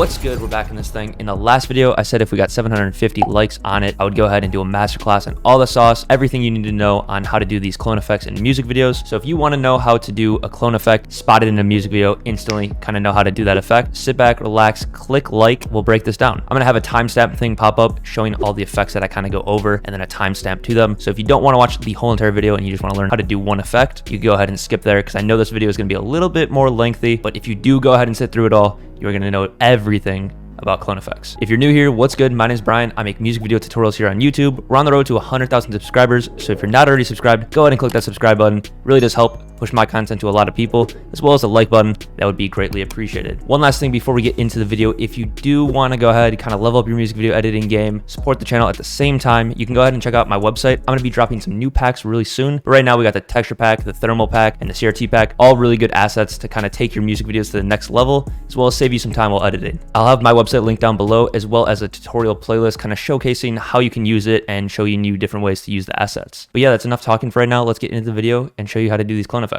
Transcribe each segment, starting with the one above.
What's good? We're back in this thing. In the last video, I said if we got 750 likes on it, I would go ahead and do a masterclass on all the sauce, everything you need to know on how to do these clone effects in music videos. So if you want to know how to do a clone effect spotted in a music video instantly, kind of know how to do that effect, sit back, relax, click like, we'll break this down. I'm going to have a timestamp thing pop up showing all the effects that I kind of go over and then a timestamp to them. So if you don't want to watch the whole entire video and you just want to learn how to do one effect, you can go ahead and skip there because I know this video is going to be a little bit more lengthy, but if you do go ahead and sit through it all, you're going to know everything about clone effects. If you're new here, what's good? My name is Brian. I make music video tutorials here on YouTube. We're on the road to 100,000 subscribers. So if you're not already subscribed, go ahead and click that subscribe button. It really does help push my content to a lot of people, as well as the like button. That would be greatly appreciated. One last thing before we get into the video, if you do want to go ahead and kind of level up your music video editing game, support the channel at the same time, you can go ahead and check out my website. I'm going to be dropping some new packs really soon. But right now we got the texture pack, the thermal pack, and the CRT pack, all really good assets to kind of take your music videos to the next level, as well as save you some time while editing. I'll have my website linked down below, as well as a tutorial playlist kind of showcasing how you can use it and showing you different ways to use the assets. But yeah, that's enough talking for right now. Let's get into the video and show you how to do these clone effects.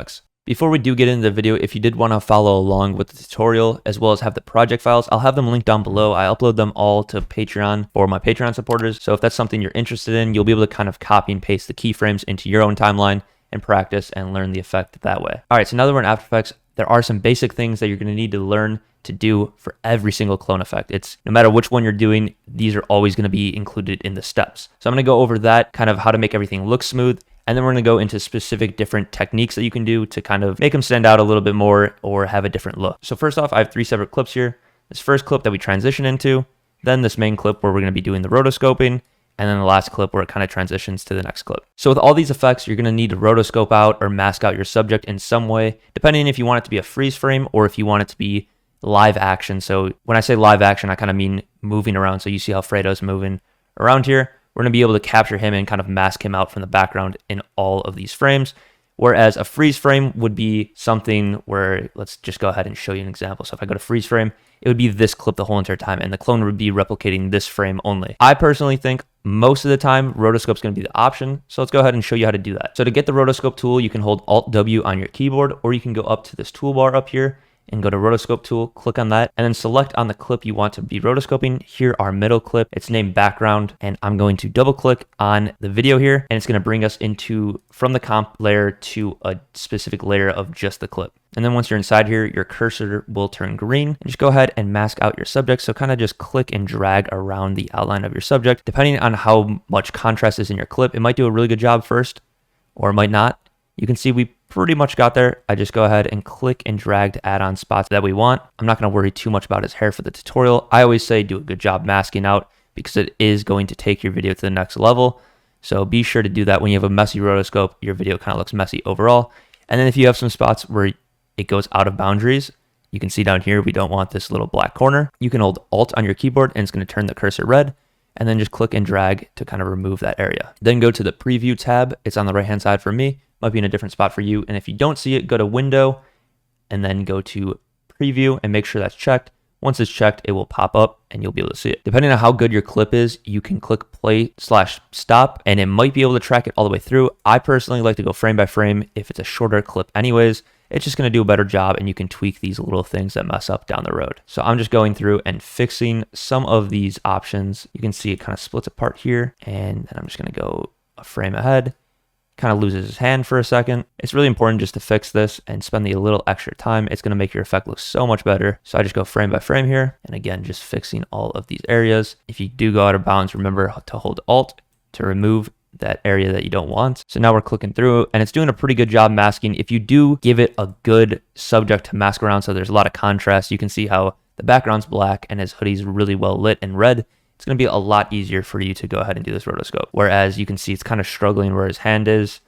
Before we do get into the video, if you did want to follow along with the tutorial as well as have the project files, I'll have them linked down below. I upload them all to Patreon for my Patreon supporters. So if that's something you're interested in, you'll be able to kind of copy and paste the keyframes into your own timeline and practice and learn the effect that way. All right, so now that we're in After Effects, there are some basic things that you're going to need to learn to do for every single clone effect. It's no matter which one you're doing, these are always going to be included in the steps. So I'm going to go over that, kind of how to make everything look smooth. And then we're going to go into specific different techniques that you can do to kind of make them stand out a little bit more or have a different look. So first off, I have 3 separate clips here. This first clip that we transition into, then this main clip where we're going to be doing the rotoscoping, and then the last clip where it kind of transitions to the next clip. So with all these effects, you're going to need to rotoscope out or mask out your subject in some way, depending if you want it to be a freeze frame or if you want it to be live action. So when I say live action, I kind of mean moving around. So you see how Fredo's moving around here. We're going to be able to capture him and kind of mask him out from the background in all of these frames. Whereas a freeze frame would be something where, let's just go ahead and show you an example. So if I go to freeze frame, it would be this clip the whole entire time, and the clone would be replicating this frame only. I personally think most of the time, rotoscope is going to be the option. So let's go ahead and show you how to do that. So to get the rotoscope tool, you can hold Alt-W on your keyboard, or you can go up to this toolbar up here and go to rotoscope tool, click on that, and then select on the clip you want to be rotoscoping. Here, our middle clip, it's named background, and I'm going to double click on the video here, and it's going to bring us into from the comp layer to a specific layer of just the clip. And then once you're inside here, your cursor will turn green, and just go ahead and mask out your subject. So kind of just click and drag around the outline of your subject. Depending on how much contrast is in your clip, it might do a really good job first, or it might not. You can see we pretty much got there. I just go ahead and click and drag to add on spots that we want. I'm not going to worry too much about his hair for the tutorial. I always say do a good job masking out because it is going to take your video to the next level. So be sure to do that. When you have a messy rotoscope, your video kind of looks messy overall. And then if you have some spots where it goes out of boundaries, you can see down here, we don't want this little black corner. You can hold Alt on your keyboard and it's going to turn the cursor red, and then just click and drag to kind of remove that area. Then go to the preview tab. It's on the right hand side for me. Might be in a different spot for you. And if you don't see it, go to window and then go to preview and make sure that's checked. Once it's checked, it will pop up and you'll be able to see it. Depending on how good your clip is, you can click play/stop and it might be able to track it all the way through. I personally like to go frame by frame if it's a shorter clip anyways. It's just going to do a better job and you can tweak these little things that mess up down the road. So I'm just going through and fixing some of these options. You can see it kind of splits apart here, and then I'm just going to go a frame ahead. Kind of loses his hand for a second. It's really important just to fix this and spend a little extra time. It's going to make your effect look so much better. So I just go frame by frame here. And again, just fixing all of these areas. If you do go out of bounds, remember to hold Alt to remove that area that you don't want. So now we're clicking through and it's doing a pretty good job masking. If you do give it a good subject to mask around, so there's a lot of contrast, you can see how the background's black and his hoodie's really well lit and red. It's going to be a lot easier for you to go ahead and do this rotoscope. Whereas you can see it's kind of struggling where his hand is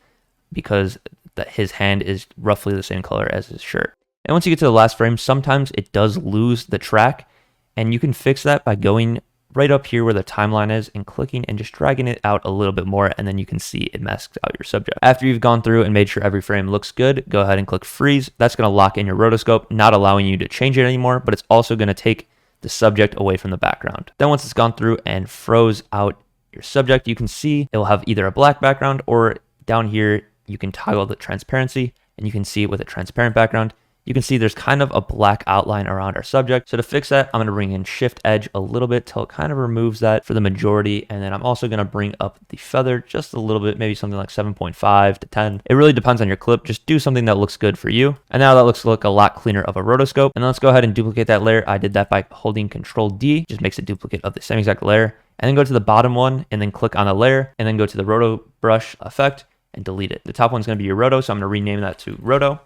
because his hand is roughly the same color as his shirt. And once you get to the last frame, sometimes it does lose the track, and you can fix that by going right up here where the timeline is and clicking and just dragging it out a little bit more, and then you can see it masks out your subject. After you've gone through and made sure every frame looks good, go ahead and click freeze. That's going to lock in your rotoscope, not allowing you to change it anymore, but it's also going to take the subject away from the background. Then once it's gone through and froze out your subject, you can see it will have either a black background, or down here you can toggle the transparency and you can see it with a transparent background. you can see there's kind of a black outline around our subject. So to fix that, I'm going to bring in shift edge a little bit till it kind of removes that for the majority. And then I'm also going to bring up the feather just a little bit, maybe something like 7.5 to 10. It really depends on your clip. Just do something that looks good for you. And now that looks like a lot cleaner of a rotoscope. And let's go ahead and duplicate that layer. I did that by holding Control D, just makes a duplicate of the same exact layer. And then go to the bottom one and then click on the layer and then go to the roto brush effect and delete it. The top one's going to be your roto. So I'm going to rename that to roto.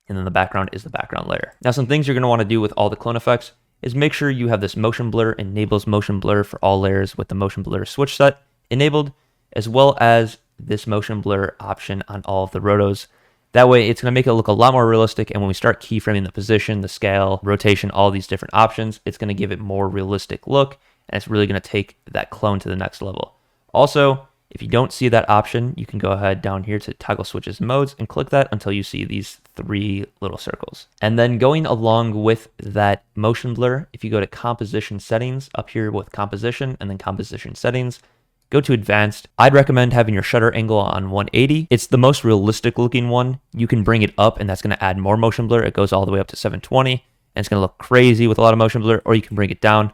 And then the background is the background layer. Now, some things you're going to want to do with all the clone effects is make sure you have this motion blur, enables motion blur for all layers with the motion blur switch set enabled, as well as this motion blur option on all of the rotos. That way it's going to make it look a lot more realistic. And when we start keyframing the position, the scale, rotation, all these different options, it's going to give it more realistic look. And it's really going to take that clone to the next level. Also, if you don't see that option, you can go ahead down here to toggle switches and modes and click that until you see these 3 little circles. And then going along with that motion blur, if you go to composition settings up here with composition and then composition settings, go to advanced. I'd recommend having your shutter angle on 180. It's the most realistic looking one. You can bring it up and that's going to add more motion blur. It goes all the way up to 720 and it's going to look crazy with a lot of motion blur, or you can bring it down.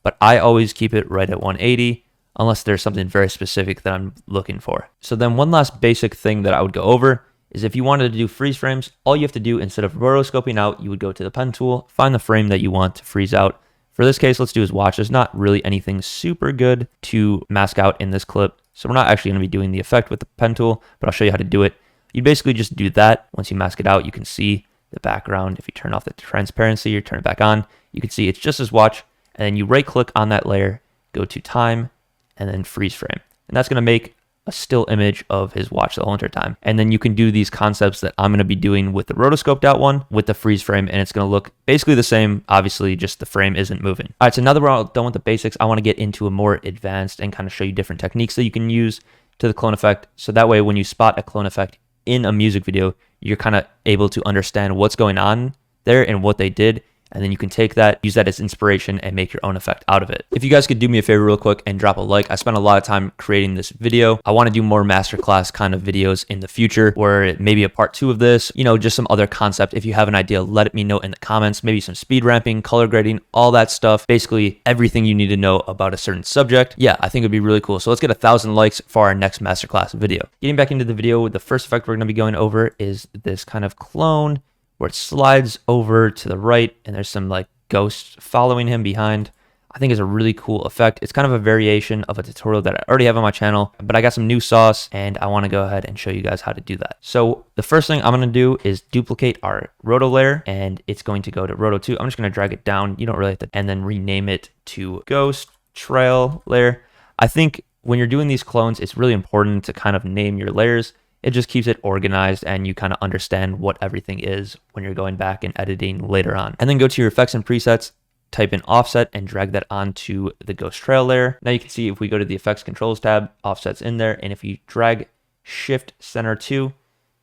But I always keep it right at 180. Unless there's something very specific that I'm looking for. So then one last basic thing that I would go over is if you wanted to do freeze frames, all you have to do instead of rotoscoping out, you would go to the pen tool, find the frame that you want to freeze out. For this case, let's do is watch. There's not really anything super good to mask out in this clip. So we're not actually going to be doing the effect with the pen tool, but I'll show you how to do it. You basically just do that. Once you mask it out, you can see the background. If you turn off the transparency or turn it back on, you can see it's just as watch. And then you right click on that layer, go to time, and then freeze frame. And that's going to make a still image of his watch the whole entire time. And then you can do these concepts that I'm going to be doing with the rotoscoped out one with the freeze frame, and it's going to look basically the same. Obviously, just the frame isn't moving. All right, so now that we're all done with the basics, I want to get into a more advanced and kind of show you different techniques that you can use to the clone effect. So that way, when you spot a clone effect in a music video, you're kind of able to understand what's going on there and what they did. And then you can take that, use that as inspiration, and make your own effect out of it. If you guys could do me a favor real quick and drop a like. I spent a lot of time creating this video. I want to do more masterclass kind of videos in the future, where it may be a part 2 of this, you know, just some other concept. If you have an idea, let me know in the comments. Maybe some speed ramping, color grading, all that stuff. Basically everything you need to know about a certain subject. Yeah, I think it'd be really cool. So let's get 1,000 likes for our next masterclass video. Getting back into the video, the first effect we're going to be going over is this kind of clone where it slides over to the right and there's some like ghosts following him behind. I think is a really cool effect. It's kind of a variation of a tutorial that I already have on my channel, but I got some new sauce and I want to go ahead and show you guys how to do that. So the first thing I'm going to do is duplicate our roto layer, and it's going to go to roto 2. I'm just going to drag it down. You don't really have to, and then rename it to ghost trail layer. I think when you're doing these clones, it's really important to kind of name your layers. It just keeps it organized and you kind of understand what everything is when you're going back and editing later on. And then go to your effects and presets, type in offset and drag that onto the ghost trail layer. Now you can see if we go to the effects controls tab, offset's in there. And if you drag shift center 2,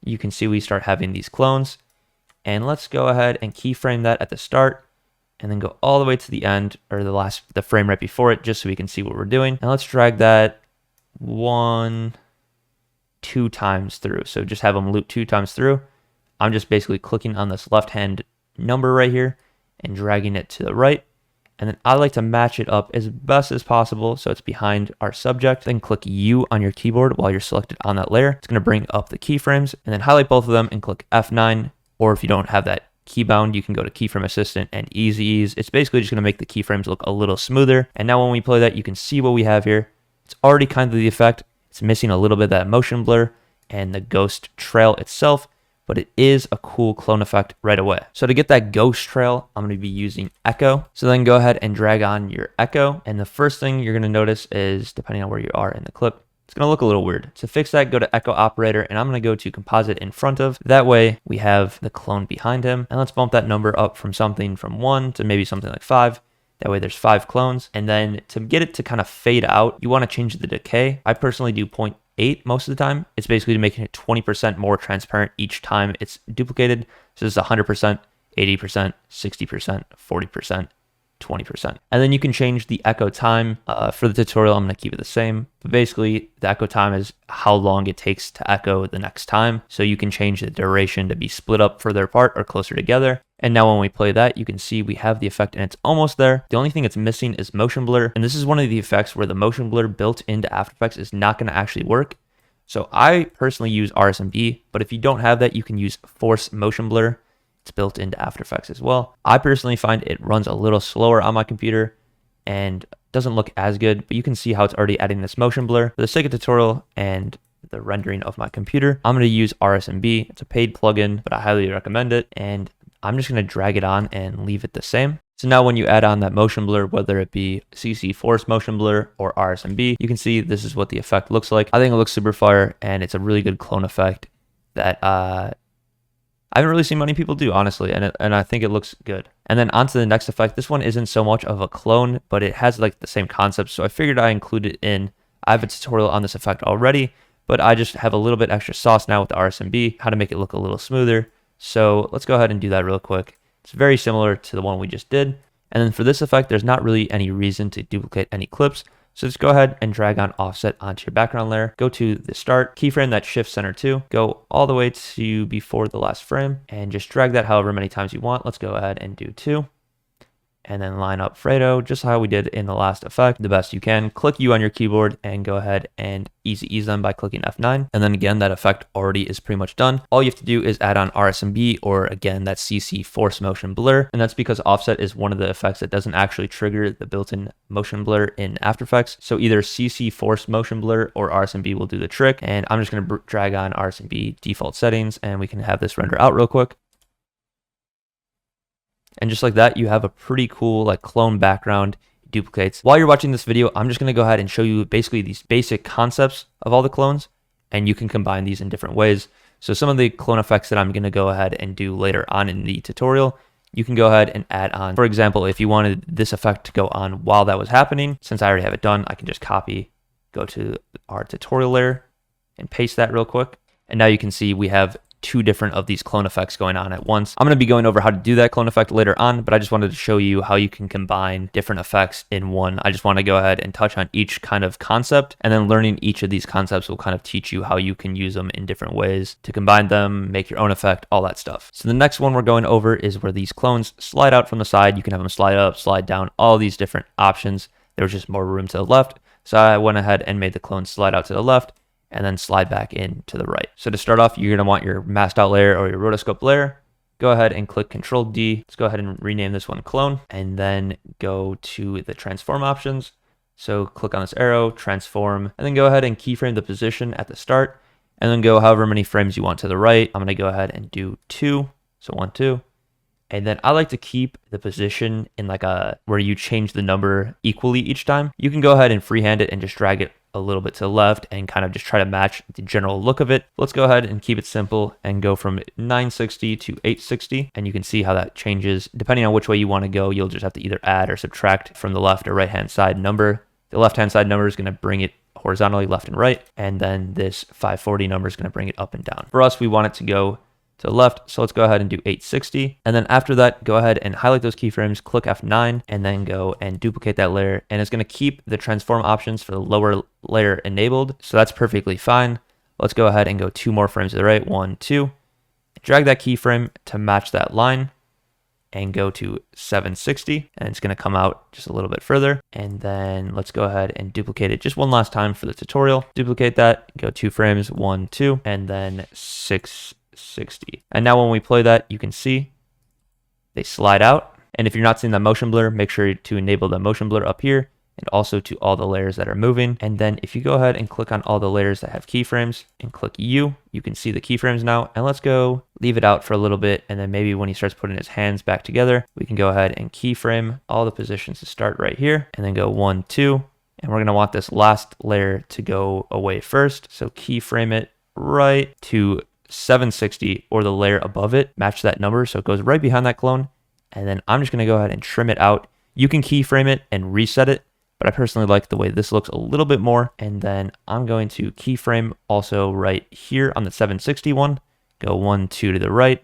you can see we start having these clones. And let's go ahead and keyframe that at the start and then go all the way to the end, or the frame right before it, just so we can see what we're doing. And let's drag that 2 times through. So just have them loop 2 times through. I'm just basically clicking on this left hand number right here and dragging it to the right. And then I like to match it up as best as possible so it's behind our subject. Then click U on your keyboard while you're selected on that layer. It's going to bring up the keyframes, and then highlight both of them and click F9. Or if you don't have that keybound, you can go to Keyframe Assistant and Easy Ease. It's basically just going to make the keyframes look a little smoother. And now when we play that, you can see what we have here. It's already kind of the effect. It's missing a little bit of that motion blur and the ghost trail itself, but it is a cool clone effect right away. So to get that ghost trail, I'm going to be using echo. So then go ahead and drag on your echo. And the first thing you're going to notice is, depending on where you are in the clip, it's going to look a little weird. To fix that, go to echo operator, and I'm going to go to composite in front of. That way we have the clone behind him. And let's bump that number up from something from 1 to maybe something like 5. That way there's 5 clones. And then to get it to kind of fade out, you want to change the decay. I personally do 0.8 most of the time. It's basically making it 20% more transparent each time it's duplicated. So this is 100%, 80%, 60%, 40%, 20%. And then you can change the echo time. For the tutorial, I'm going to keep it the same. But basically, the echo time is how long it takes to echo the next time. So you can change the duration to be split up further apart or closer together. And now when we play that, you can see we have the effect and it's almost there. The only thing it's missing is motion blur. And this is one of the effects where the motion blur built into After Effects is not going to actually work. So I personally use RSMB, but if you don't have that, you can use Force Motion Blur. It's built into After Effects as well. I personally find it runs a little slower on my computer and doesn't look as good, but you can see how it's already adding this motion blur. For the sake of tutorial and the rendering of my computer, I'm going to use RSMB. It's a paid plugin, but I highly recommend it. And I'm just going to drag it on and leave it the same. So now when you add on that motion blur, whether it be CC Force Motion Blur or RSMB, you can see this is what the effect looks like. I think it looks super fire, and it's a really good clone effect that I haven't really seen many people do, honestly, and I think it looks good. And then onto the next effect. This one isn't so much of a clone, but it has like the same concept, so I figured I include it in. I have a tutorial on this effect already, but I just have a little bit extra sauce now with the RSMB, how to make it look a little smoother. So let's go ahead and do that real quick. It's very similar to the one we just did. And then for this effect, there's not really any reason to duplicate any clips. So just go ahead and drag on offset onto your background layer. Go to the start, keyframe that shift center to, go all the way to before the last frame, and just drag that however many times you want. Let's go ahead and do 2. And then line up fredo, just how we did in the last effect, the best you can. Click U on your keyboard and go ahead and easy ease them by clicking F9. And then again, that effect already is pretty much done. All you have to do is add on RSMB, or again, that CC Force Motion Blur. And that's because offset is one of the effects that doesn't actually trigger the built-in motion blur in After Effects. So either CC Force Motion Blur or RSMB will do the trick. And I'm just going to drag on RSMB default settings, and we can have this render out real quick. And just like that, you have a pretty cool like clone background. It duplicates. While you're watching this video, I'm just going to go ahead and show you basically these basic concepts of all the clones, and you can combine these in different ways. So some of the clone effects that I'm going to go ahead and do later on in the tutorial, you can go ahead and add on. For example, if you wanted this effect to go on while that was happening, since I already have it done, I can just copy, go to our tutorial layer and paste that real quick. And now you can see we have 2 different of these clone effects going on at once. I'm going to be going over how to do that clone effect later on, but I just wanted to show you how you can combine different effects in one. I just want to go ahead and touch on each kind of concept, and then learning each of these concepts will kind of teach you how you can use them in different ways to combine them, make your own effect, all that stuff. So the next one we're going over is where these clones slide out from the side. You can have them slide up, slide down, all these different options. There was just more room to the left, so I went ahead and made the clone slide out to the left and then slide back in to the right. So to start off, you're going to want your masked out layer or your rotoscope layer. Go ahead and click Control D. Let's go ahead and rename this one clone, and then go to the transform options. So click on this arrow, transform, and then go ahead and keyframe the position at the start, and then go however many frames you want to the right. I'm going to go ahead and do 2. So 1, 2. And then I like to keep the position in like where you change the number equally each time. You can go ahead and freehand it and just drag it a little bit to the left and kind of just try to match the general look of it. Let's go ahead and keep it simple and go from 960 to 860. And you can see how that changes. Depending on which way you want to go, you'll just have to either add or subtract from the left or right hand side number. The left hand side number is going to bring it horizontally left and right. And then this 540 number is going to bring it up and down. For us, we want it to go to the left, so let's go ahead and do 860. And then after that, go ahead and highlight those keyframes, click F9, and then go and duplicate that layer. And it's going to keep the transform options for the lower layer enabled, so that's perfectly fine. Let's go ahead and go 2 more frames to the right, 1, 2. Drag that keyframe to match that line and go to 760, and it's going to come out just a little bit further. And then let's go ahead and duplicate it just one last time for the tutorial. Duplicate that, go 2 frames, 1, 2, and then 660. And now when we play that, you can see they slide out. And if you're not seeing that motion blur, make sure to enable the motion blur up here, and also to all the layers that are moving. And then if you go ahead and click on all the layers that have keyframes and click U, you can see the keyframes now. And let's go leave it out for a little bit, and then maybe when he starts putting his hands back together, we can go ahead and keyframe all the positions to start right here, and then go 1, 2. And we're going to want this last layer to go away first, so keyframe it right to 760, or the layer above it, match that number so it goes right behind that clone. And then I'm just going to go ahead and trim it out. You can keyframe it and reset it, but I personally like the way this looks a little bit more. And then I'm going to keyframe also right here on the 760 one, go 1, 2 to the right,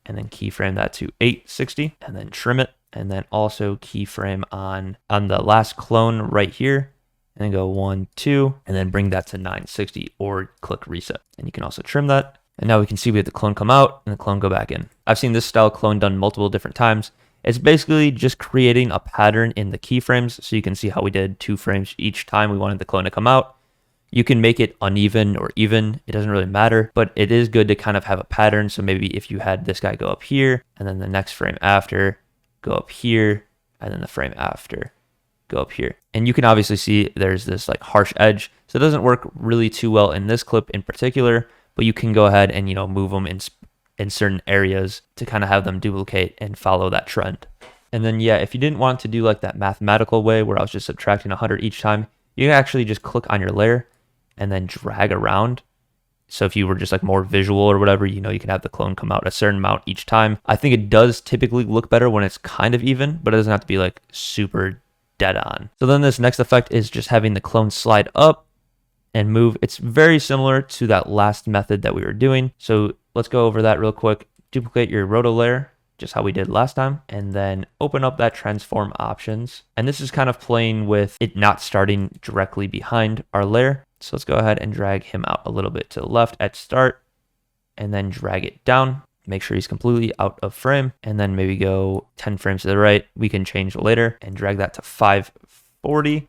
and then keyframe that to 860, and then trim it. and then also keyframe on the last clone right here, and then go 1, 2, and then bring that to 960 or click reset. And you can also trim that. And now we can see we have the clone come out and the clone go back in. I've seen this style clone done multiple different times. It's basically just creating a pattern in the keyframes. So you can see how we did 2 frames each time we wanted the clone to come out. You can make it uneven or even, it doesn't really matter, but it is good to kind of have a pattern. So maybe if you had this guy go up here and then the next frame after go up here, and then the frame after go up here. And you can obviously see there's this like harsh edge. So it doesn't work really too well in this clip in particular, but you can go ahead and, you know, move them in certain areas to kind of have them duplicate and follow that trend. And then, yeah, if you didn't want to do like that mathematical way where I was just subtracting 100 each time, you can actually just click on your layer and then drag around. So if you were just like more visual or whatever, you know, you can have the clone come out a certain amount each time. I think it does typically look better when it's kind of even, but it doesn't have to be like super dead on. So then this next effect is just having the clone slide up and move. It's very similar to that last method that we were doing. So let's go over that real quick. Duplicate your roto layer, just how we did last time, and then open up that transform options. And this is kind of playing with it not starting directly behind our layer. So let's go ahead and drag him out a little bit to the left at start, and then drag it down. Make sure he's completely out of frame, and then maybe go 10 frames to the right. We can change later and drag that to 540. So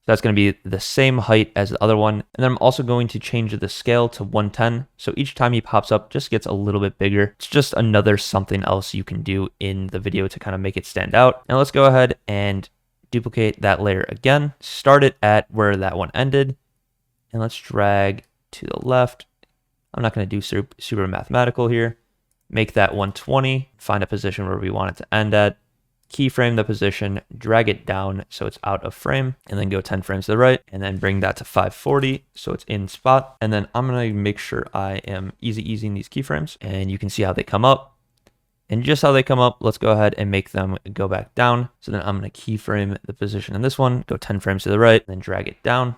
that's going to be the same height as the other one. And then I'm also going to change the scale to 110. So each time he pops up, just gets a little bit bigger. It's just another something else you can do in the video to kind of make it stand out. Now let's go ahead and duplicate that layer again. Start it at where that one ended. And let's drag to the left. I'm not going to do super mathematical here. Make that 120, find a position where we want it to end at, keyframe the position, drag it down so it's out of frame, and then go 10 frames to the right, and then bring that to 540 so it's in spot. And then I'm going to make sure I am easing these keyframes, and you can see how they come up. And just how they come up, let's go ahead and make them go back down. So then I'm going to keyframe the position in this one, go 10 frames to the right, and then drag it down.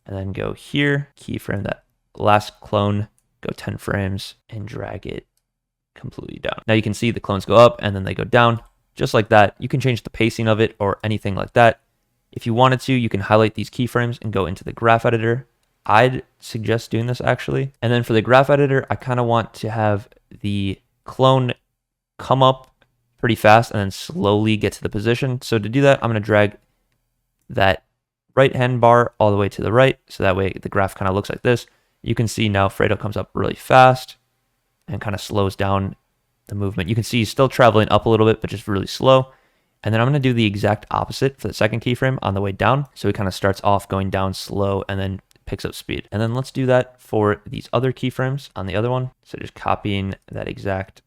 And then go here, keyframe that last clone, go 10 frames, and drag it completely down. Now you can see the clones go up and then they go down, just like that. You can change the pacing of it or anything like that. If you wanted to, you can highlight these keyframes and go into the graph editor. I'd suggest doing this actually. And then for the graph editor, I kind of want to have the clone come up pretty fast and then slowly get to the position. So to do that, I'm going to drag that right hand bar all the way to the right. So that way the graph kind of looks like this. You can see now Fredo comes up really fast and kind of slows down the movement. You can see he's still traveling up a little bit, but just really slow. And then I'm going to do the exact opposite for the second keyframe on the way down. So he kind of starts off going down slow and then picks up speed. And then let's do that for these other keyframes on the other one. So just copying that exact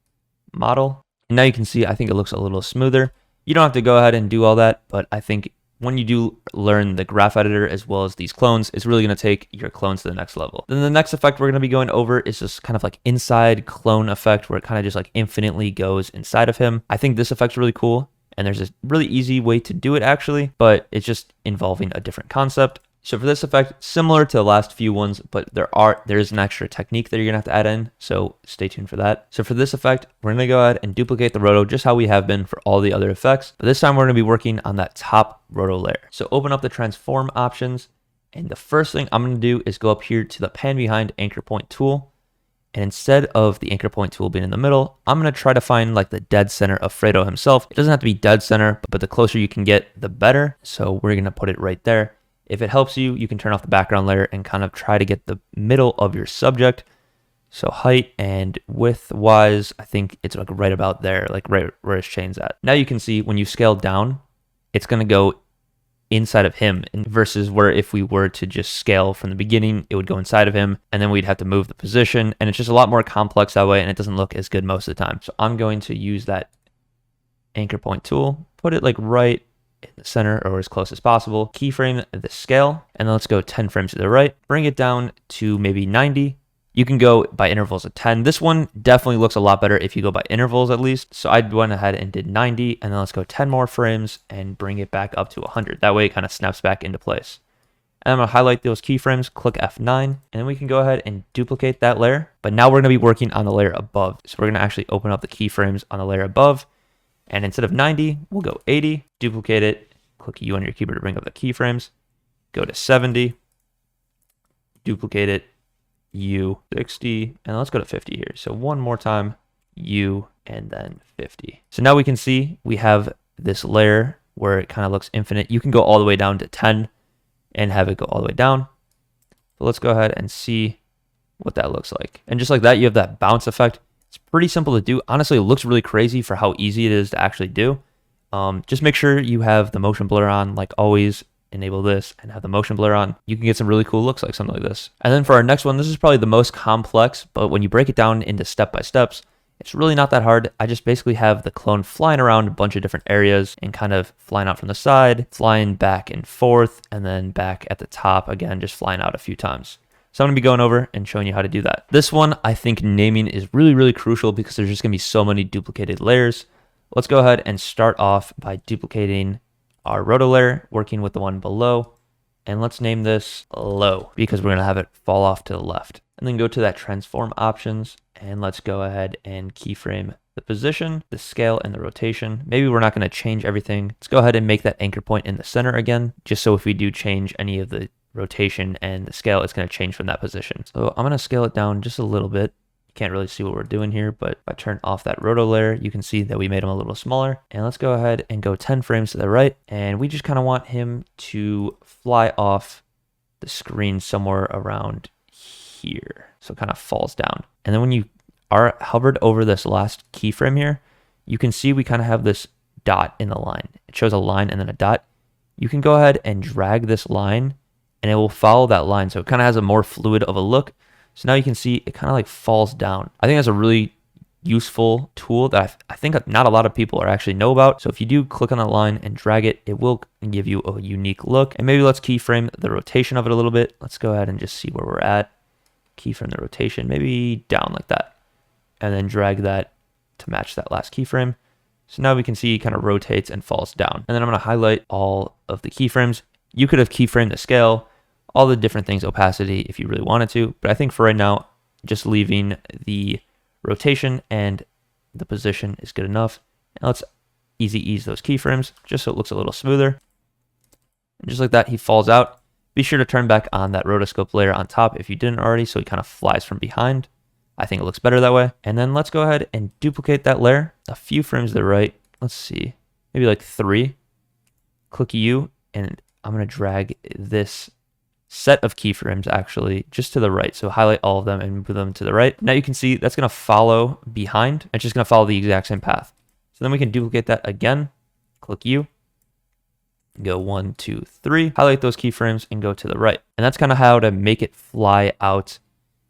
model. And now you can see, I think it looks a little smoother. You don't have to go ahead and do all that, but I think when you do learn the graph editor as well as these clones, it's really going to take your clones to the next level. Then the next effect we're going to be going over is this kind of like inside clone effect where it kind of just like infinitely goes inside of him. I think this effect's really cool, and there's a really easy way to do it actually, but it's just involving a different concept. So for this effect, similar to the last few ones, but there is an extra technique that you're gonna have to add in, so stay tuned for that. So for this effect, we're gonna go ahead and duplicate the roto just how we have been for all the other effects, but this time we're gonna be working on that top roto layer. So open up the transform options, and the first thing I'm gonna do is go up here to the pan behind anchor point tool, and instead of the anchor point tool being in the middle, I'm gonna try to find like the dead center of Fredo himself. It doesn't have to be dead center, but the closer you can get, the better. So we're gonna put it right there. If it helps you, you can turn off the background layer and kind of try to get the middle of your subject. So height and width wise, I think it's like right about there, like right where his chain's at. Now you can see when you scale down, it's gonna go inside of him versus where if we were to just scale from the beginning, it would go inside of him and then we'd have to move the position, and it's just a lot more complex that way and it doesn't look as good most of the time. So I'm going to use that anchor point tool, put it like right in the center or as close as possible, keyframe the scale, and then let's go 10 frames to the right, bring it down to maybe 90. You can go by intervals of 10. This one definitely looks a lot better if you go by intervals at least. So I went ahead and did 90, and then let's go 10 more frames and bring it back up to 100. That way it kind of snaps back into place. And I'm going to highlight those keyframes, click F9, and then we can go ahead and duplicate that layer. But now we're going to be working on the layer above. So we're going to actually open up the keyframes on the layer above. And instead of 90, we'll go 80, duplicate it, click U on your keyboard to bring up the keyframes, go to 70, duplicate it, U, 60, and let's go to 50 here. So one more time, U, and then 50. So now we can see we have this layer where it kind of looks infinite. You can go all the way down to 10 and have it go all the way down. So let's go ahead and see what that looks like. And just like that, you have that bounce effect. It's pretty simple to do. Honestly, it looks really crazy for how easy it is to actually do. Just make sure you have the motion blur on, like always. Enable this and have the motion blur on. You can get some really cool looks like something like this. And then for our next one, this is probably the most complex, but when you break it down into step-by-steps, it's really not that hard. I just basically have the clone flying around a bunch of different areas and kind of flying out from the side, flying back and forth, and then back at the top again, just flying out a few times. So I'm going to be going over and showing you how to do that. This one, I think naming is really, really crucial because there's just going to be so many duplicated layers. Let's go ahead and start off by duplicating our roto layer, working with the one below. And let's name this low because we're going to have it fall off to the left. And then go to that transform options and let's go ahead and keyframe the position, the scale, and the rotation. Maybe we're not going to change everything. Let's go ahead and make that anchor point in the center again, just so if we do change any of the rotation and the scale, it's going to change from that position. So I'm going to scale it down just a little bit. Can't really see what we're doing here, but if I turn off that roto layer, you can see that we made him a little smaller. And let's go ahead and go 10 frames to the right. And we just kind of want him to fly off the screen somewhere around here. So it kind of falls down. And then when you are hovered over this last keyframe here, you can see we kind of have this dot in the line. It shows a line and then a dot. You can go ahead and drag this line and it will follow that line. So it kind of has a more fluid of a look. So now you can see it kind of like falls down. I think that's a really useful tool that I think not a lot of people actually know about. So if you do click on the line and drag it, it will give you a unique look. And maybe let's keyframe the rotation of it a little bit. Let's go ahead and just see where we're at. Keyframe the rotation, maybe down like that. And then drag that to match that last keyframe. So now we can see it kind of rotates and falls down. And then I'm going to highlight all of the keyframes. You could have keyframed the scale, all the different things, opacity, if you really wanted to. But I think for right now, just leaving the rotation and the position is good enough. And let's easy ease those keyframes just so it looks a little smoother. And just like that, he falls out. Be sure to turn back on that rotoscope layer on top if you didn't already, so he kind of flies from behind. I think it looks better that way. And then let's go ahead and duplicate that layer a few frames to the right. Let's see, maybe like 3. Click U, and I'm going to drag this set of keyframes actually just to the right. So highlight all of them and move them to the right. Now you can see that's going to follow behind. It's just going to follow the exact same path. So then we can duplicate that again. Click U. Go 1, 2, 3. Highlight those keyframes and go to the right. And that's kind of how to make it fly out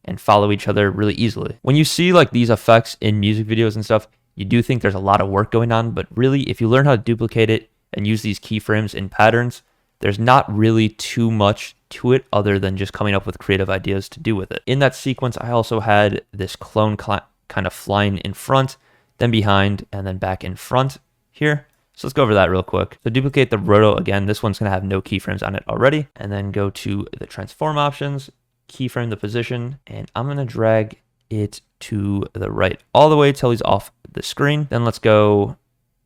and follow each other really easily. When you see like these effects in music videos and stuff, you do think there's a lot of work going on, but really if you learn how to duplicate it and use these keyframes in patterns, there's not really too much to it other than just coming up with creative ideas to do with it. In that sequence, I also had this clone kind of flying in front, then behind, and then back in front here. So let's go over that real quick. So duplicate the roto again. This one's going to have no keyframes on it already. And then go to the transform options, keyframe the position, and I'm going to drag it to the right all the way till he's off the screen. Then let's go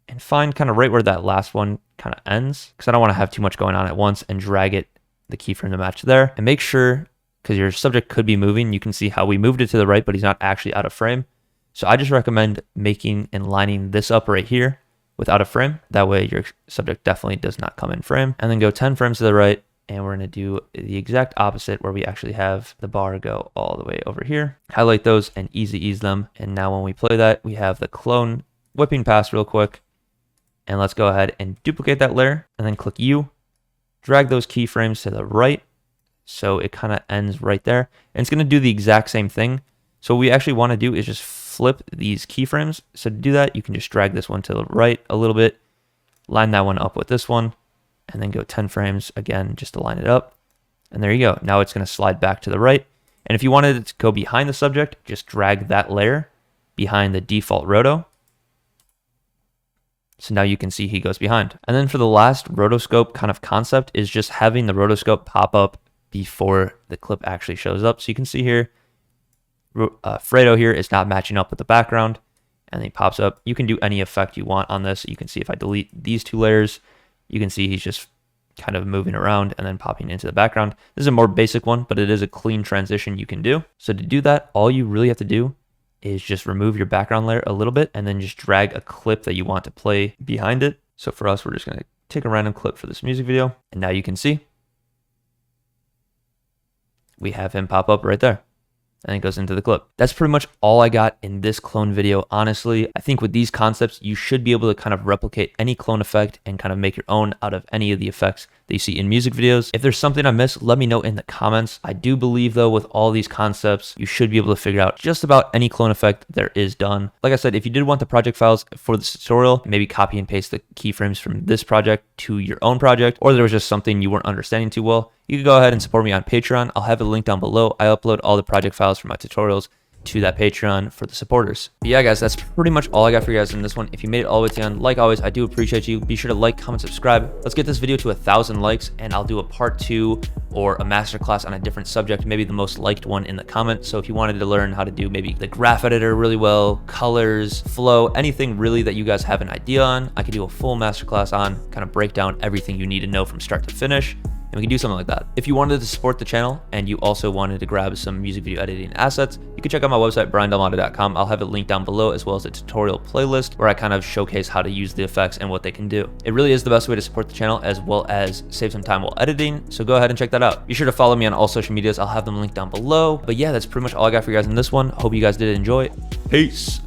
and find kind of right where that last one kind of ends, because I don't want to have too much going on at once, and drag it, the keyframe to match there. And make sure, because your subject could be moving, you can see how we moved it to the right, but he's not actually out of frame. So I just recommend making and lining this up right here with out of frame. That way your subject definitely does not come in frame. And then go 10 frames to the right, and we're going to do the exact opposite where we actually have the bar go all the way over here. Highlight those and easy ease them. And now when we play that, we have the clone whipping past real quick. And let's go ahead and duplicate that layer and then click U. Drag those keyframes to the right so it kind of ends right there. And it's going to do the exact same thing. So what we actually want to do is just flip these keyframes. So to do that, you can just drag this one to the right a little bit, line that one up with this one, and then go 10 frames again just to line it up. And there you go. Now it's going to slide back to the right. And if you wanted it to go behind the subject, just drag that layer behind the default roto. So now you can see he goes behind. And then for the last rotoscope kind of concept is just having the rotoscope pop up before the clip actually shows up. So you can see here, Fredo here is not matching up with the background, and then he pops up. You can do any effect you want on this. You can see if I delete these two layers, you can see he's just kind of moving around and then popping into the background. This is a more basic one, but it is a clean transition you can do. So to do that, all you really have to do is just remove your background layer a little bit and then just drag a clip that you want to play behind it. So for us, we're just going to take a random clip for this music video. And now you can see we have him pop up right there. And it goes into the clip. That's pretty much all I got in this clone video. Honestly, I think with these concepts, you should be able to kind of replicate any clone effect and kind of make your own out of any of the effects that you see in music videos. If there's something I missed, let me know in the comments. I do believe though, with all these concepts, you should be able to figure out just about any clone effect there is done. Like I said, if you did want the project files for this tutorial, maybe copy and paste the keyframes from this project to your own project, or there was just something you weren't understanding too well, you can go ahead and support me on Patreon. I'll have a link down below. I upload all the project files for my tutorials to that Patreon for the supporters. But yeah, guys, that's pretty much all I got for you guys in this one. If you made it all the way to the end, like always, I do appreciate you. Be sure to like, comment, subscribe. Let's get this video to 1,000 likes, and I'll do a part 2 or a masterclass on a different subject, maybe the most liked one in the comments. So if you wanted to learn how to do maybe the graph editor really well, colors, flow, anything really that you guys have an idea on, I could do a full masterclass on, kind of break down everything you need to know from start to finish. And we can do something like that. If you wanted to support the channel and you also wanted to grab some music video editing assets, you can check out my website, bryandelimata.com. I'll have it linked down below, as well as a tutorial playlist where I kind of showcase how to use the effects and what they can do. It really is the best way to support the channel, as well as save some time while editing. So go ahead and check that out. Be sure to follow me on all social medias. I'll have them linked down below. But yeah, that's pretty much all I got for you guys in this one. Hope you guys did enjoy. Peace.